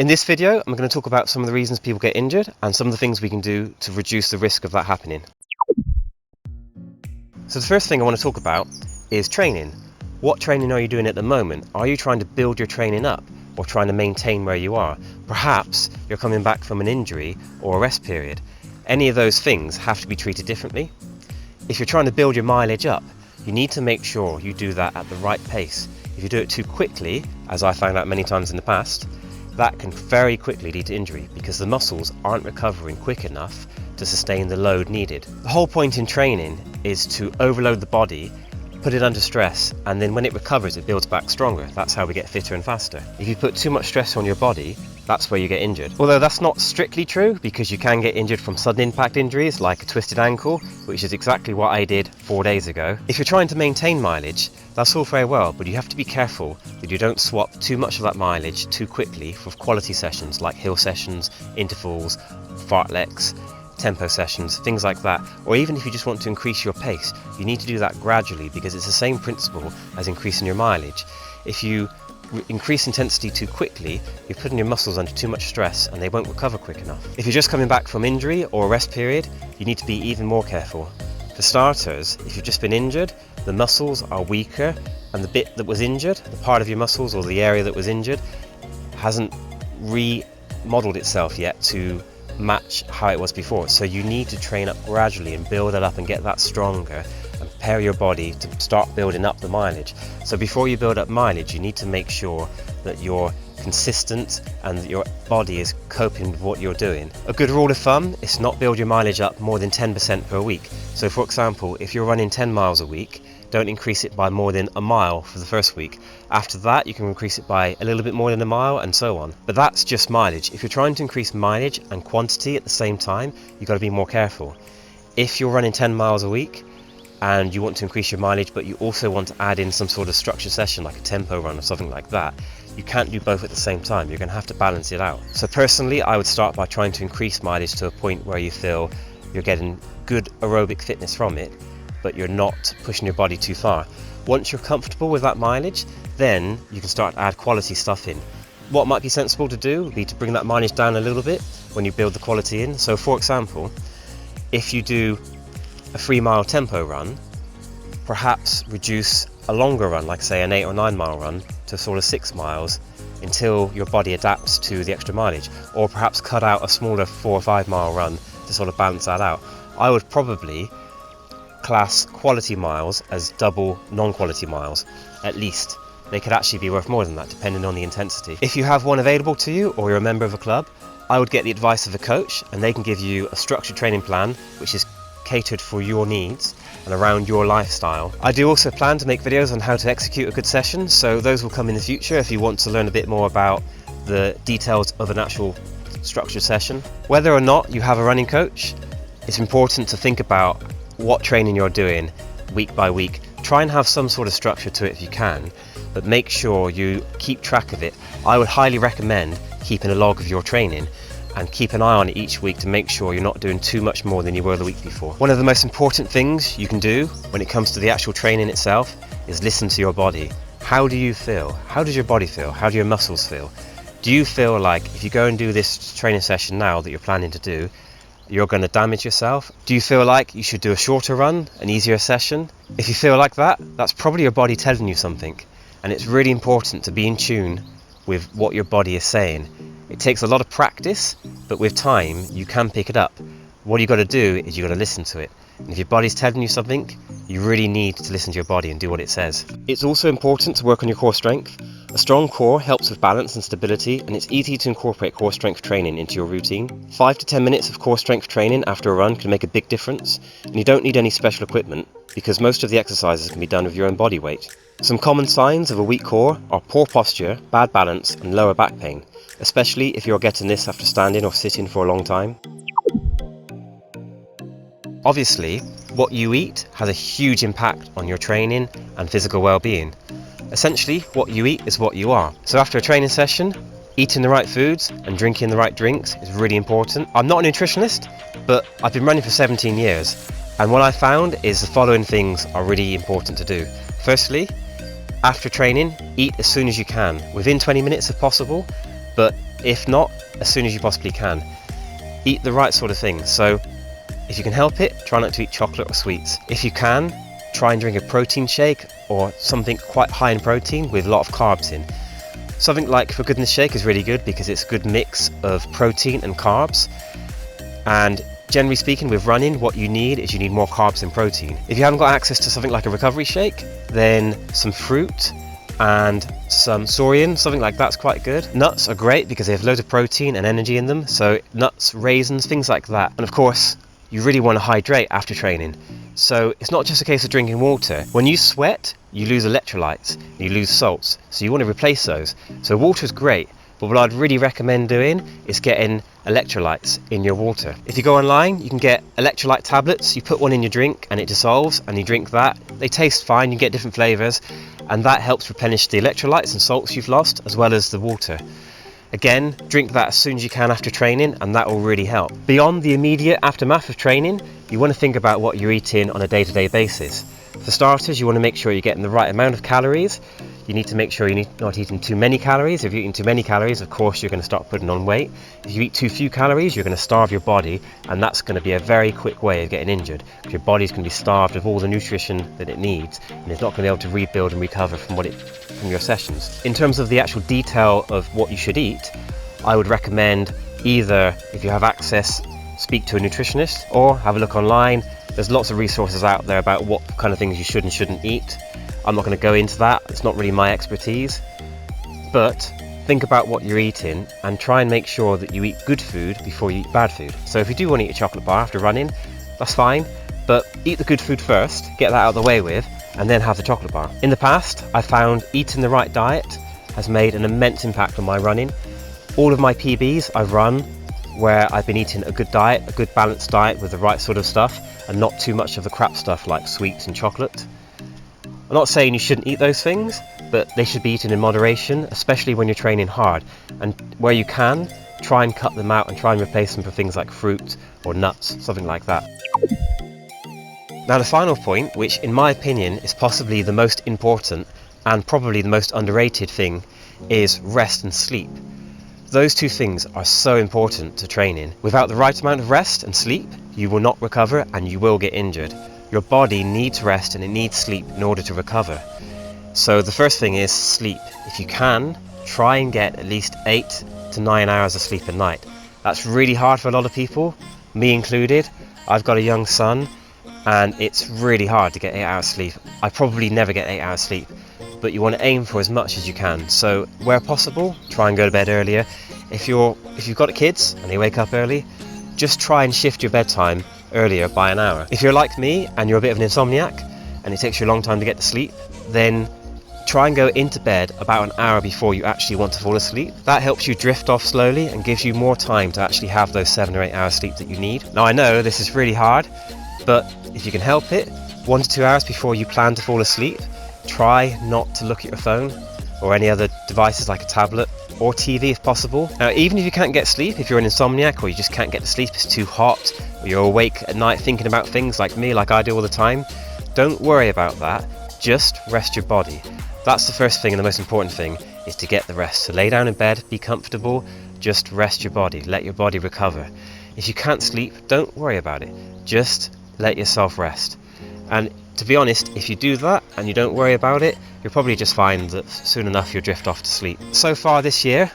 In this video, I'm going to talk about some of the reasons people get injured and some of the things we can do to reduce the risk of that happening. So the first thing I want to talk about is training. What training are you doing at the moment? Are you trying to build your training up or trying to maintain where you are? Perhaps you're coming back from an injury or a rest period. Any of those things have to be treated differently. If you're trying to build your mileage up, you need to make sure you do that at the right pace. If you do it too quickly, as I found out many times in the past, that can very quickly lead to injury because the muscles aren't recovering quick enough to sustain the load needed. The whole point in training is to overload the body, put it under stress, and then when it recovers it builds back stronger. That's how we get fitter and faster. If you put too much stress on your body, that's where you get injured. Although that's not strictly true, because you can get injured from sudden impact injuries like a twisted ankle, which is exactly what I did 4 days ago. If you're trying to maintain mileage, that's all very well, but you have to be careful that you don't swap too much of that mileage too quickly for quality sessions like hill sessions, intervals, fartleks, tempo sessions, things like that. Or even if you just want to increase your pace, you need to do that gradually because it's the same principle as increasing your mileage. If you increase intensity too quickly, you're putting your muscles under too much stress and they won't recover quick enough. If you're just coming back from injury or a rest period, you need to be even more careful. For starters, if you've just been injured, the muscles are weaker and the bit that was injured, the part of your muscles or the area that was injured, hasn't remodeled itself yet to match how it was before. So you need to train up gradually and build it up and get that stronger and prepare your body to start building up the mileage. So before you build up mileage, you need to make sure that you're consistent and that your body is coping with what you're doing. A good rule of thumb is not build your mileage up more than 10% per week. So for example, if you're running 10 miles a week, don't increase it by more than a mile for the first week. After that, you can increase it by a little bit more than a mile and so on. But that's just mileage. If you're trying to increase mileage and quantity at the same time, you've got to be more careful. If you're running 10 miles a week and you want to increase your mileage, but you also want to add in some sort of structured session like a tempo run or something like that, you can't do both at the same time. You're going to have to balance it out. So personally, I would start by trying to increase mileage to a point where you feel you're getting good aerobic fitness from it, but you're not pushing your body too far. Once you're comfortable with that mileage, then you can start to add quality stuff in. What might be sensible to do would be to bring that mileage down a little bit when you build the quality in. So for example, if you do a 3-mile tempo run, perhaps reduce a longer run, like say an 8 or 9 mile run, to sort of 6 miles until your body adapts to the extra mileage, or perhaps cut out a smaller 4 or 5 mile run to sort of balance that out. I would probably class quality miles as double non-quality miles, at least. They could actually be worth more than that depending on the intensity. If you have one available to you or you're a member of a club, I would get the advice of a coach and they can give you a structured training plan which is catered for your needs and around your lifestyle. I do also plan to make videos on how to execute a good session, so those will come in the future if you want to learn a bit more about the details of an actual structured session. Whether or not you have a running coach, it's important to think about what training you're doing week by week. Try and have some sort of structure to it if you can, but make sure you keep track of it. I would highly recommend keeping a log of your training and keep an eye on it each week to make sure you're not doing too much more than you were the week before. One of the most important things you can do when it comes to the actual training itself is listen to your body. How do you feel? How does your body feel? How do your muscles feel? Do you feel like if you go and do this training session now that you're planning to do, you're going to damage yourself? Do you feel like you should do a shorter run, an easier session? If you feel like that, that's probably your body telling you something. And it's really important to be in tune with what your body is saying. It takes a lot of practice, but with time you can pick it up. What you got to do is you got to listen to it. And if your body's telling you something, you really need to listen to your body and do what it says. It's also important to work on your core strength. A strong core helps with balance and stability, and it's easy to incorporate core strength training into your routine. 5 to 10 minutes of core strength training after a run can make a big difference, and you don't need any special equipment because most of the exercises can be done with your own body weight. Some common signs of a weak core are poor posture, bad balance, and lower back pain, especially if you're getting this after standing or sitting for a long time. Obviously, what you eat has a huge impact on your training and physical well-being. Essentially, what you eat is what you are. So after a training session, eating the right foods and drinking the right drinks is really important. I'm not a nutritionist, but I've been running for 17 years, and what I found is the following things are really important to do. Firstly, after training, eat as soon as you can, within 20 minutes if possible, but If not, as soon as you possibly can. Eat the right sort of things. So if you can help it, try not to eat chocolate or sweets. If you can, try and drink a protein shake or something quite high in protein with a lot of carbs in. Something like For Goodness Shake is really good because it's a good mix of protein and carbs. And generally speaking, with running, what you need more carbs than protein. If you haven't got access to something like a recovery shake, then some fruit and some saurian, something like that's quite good. Nuts are great because they have loads of protein and energy in them, so nuts, raisins, things like that. And of course, you really want to hydrate after training. So it's not just a case of drinking water. When you sweat, you lose electrolytes, you lose salts, so you want to replace those. So water is great, but what I'd really recommend doing is getting electrolytes in your water. If you go online, you can get electrolyte tablets. You put one in your drink and it dissolves and you drink that. They taste fine, you get different flavours, and that helps replenish the electrolytes and salts you've lost, as well as the water. Again, drink that as soon as you can after training, and that will really help. Beyond the immediate aftermath of training, you want to think about what you're eating on a day-to-day basis. For starters, you want to make sure you're getting the right amount of calories. You need to make sure you're not eating too many calories. If you're eating too many calories, of course, you're going to start putting on weight. If you eat too few calories, you're going to starve your body, and that's going to be a very quick way of getting injured. Your body's going to be starved of all the nutrition that it needs, and it's not going to be able to rebuild and recover from your sessions. In terms of the actual detail of what you should eat, I would recommend either, if you have access, speak to a nutritionist or have a look online. There's lots of resources out there about what kind of things you should and shouldn't eat. I'm not going to go into that, it's not really my expertise, but think about what you're eating and try and make sure that you eat good food before you eat bad food. So if you do want to eat a chocolate bar after running, that's fine, but eat the good food first, get that out of the way with, and then have the chocolate bar. In the past, I found eating the right diet has made an immense impact on my running. All of my PBs I've run where I've been eating a good diet, a good balanced diet with the right sort of stuff, and not too much of the crap stuff like sweets and chocolate. I'm not saying you shouldn't eat those things, but they should be eaten in moderation, especially when you're training hard. And where you can, try and cut them out and try and replace them for things like fruit or nuts, something like that. Now the final point, which in my opinion is possibly the most important and probably the most underrated thing, is rest and sleep. Those two things are so important to training. Without the right amount of rest and sleep, you will not recover and you will get injured. Your body needs rest and it needs sleep in order to recover. So the first thing is sleep. If you can, try and get at least 8 to 9 hours of sleep a night. That's really hard for a lot of people, me included. I've got a young son and it's really hard to get 8 hours sleep. I probably never get 8 hours sleep, but you want to aim for as much as you can. So where possible, try and go to bed earlier. If you've got kids and they wake up early, just try and shift your bedtime earlier by an hour. If you're like me and you're a bit of an insomniac and it takes you a long time to get to sleep, then try and go into bed about an hour before you actually want to fall asleep. That helps you drift off slowly and gives you more time to actually have those 7 or 8 hours sleep that you need. Now I know this is really hard, but if you can help it, 1 to 2 hours before you plan to fall asleep, try not to look at your phone or any other devices like a tablet or TV if possible. Now even if you can't get sleep, if you're an insomniac or you just can't get to sleep, it's too hot, or you're awake at night thinking about things like me, like I do all the time, don't worry about that, just rest your body. That's the first thing and the most important thing, is to get the rest. So lay down in bed, be comfortable, just rest your body, let your body recover. If you can't sleep, don't worry about it, just let yourself rest. And to be honest, if you do that and you don't worry about it, you'll probably just find that soon enough you'll drift off to sleep. So far this year,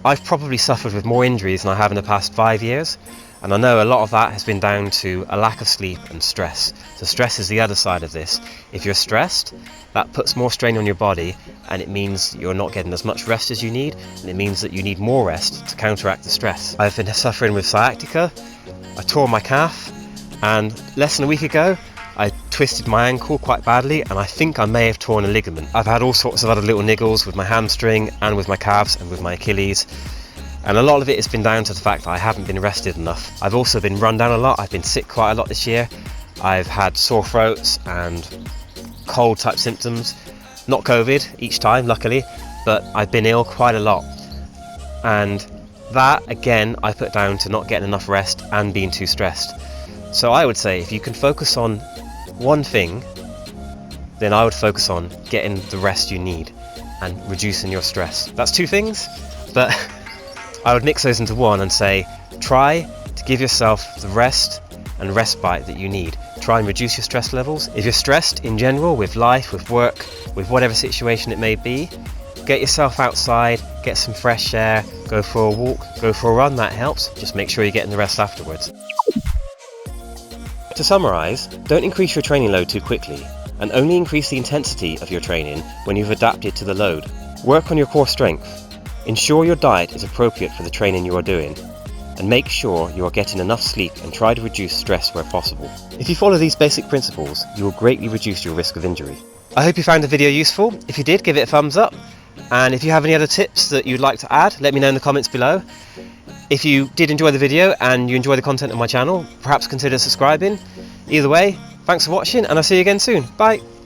I've probably suffered with more injuries than I have in the past 5 years, and I know a lot of that has been down to a lack of sleep and stress. So stress is the other side of this. If you're stressed, that puts more strain on your body, and it means you're not getting as much rest as you need, and it means that you need more rest to counteract the stress. I've been suffering with sciatica. I tore my calf, and less than a week ago I twisted my ankle quite badly, and I think I may have torn a ligament. I've had all sorts of other little niggles with my hamstring and with my calves and with my Achilles, and a lot of it has been down to the fact that I haven't been rested enough. I've also been run down a lot. I've been sick quite a lot this year. I've had sore throats and cold type symptoms, not COVID each time luckily, but I've been ill quite a lot, and that again I put down to not getting enough rest and being too stressed. So I would say if you can focus on one thing, then I would focus on getting the rest you need and reducing your stress. That's 2 things, but I would mix those into one and say, try to give yourself the rest and respite that you need. Try and reduce your stress levels. If you're stressed in general, with life, with work, with whatever situation it may be, get yourself outside, get some fresh air, go for a walk, go for a run, that helps. Just make sure you're getting the rest afterwards. To summarise, don't increase your training load too quickly, and only increase the intensity of your training when you've adapted to the load. Work on your core strength. Ensure your diet is appropriate for the training you are doing, and make sure you are getting enough sleep and try to reduce stress where possible. If you follow these basic principles, you will greatly reduce your risk of injury. I hope you found the video useful. If you did, give it a thumbs up. And if you have any other tips that you'd like to add, let me know in the comments below. If you did enjoy the video and you enjoy the content of my channel, perhaps consider subscribing. Either way, thanks for watching and I'll see you again soon. Bye!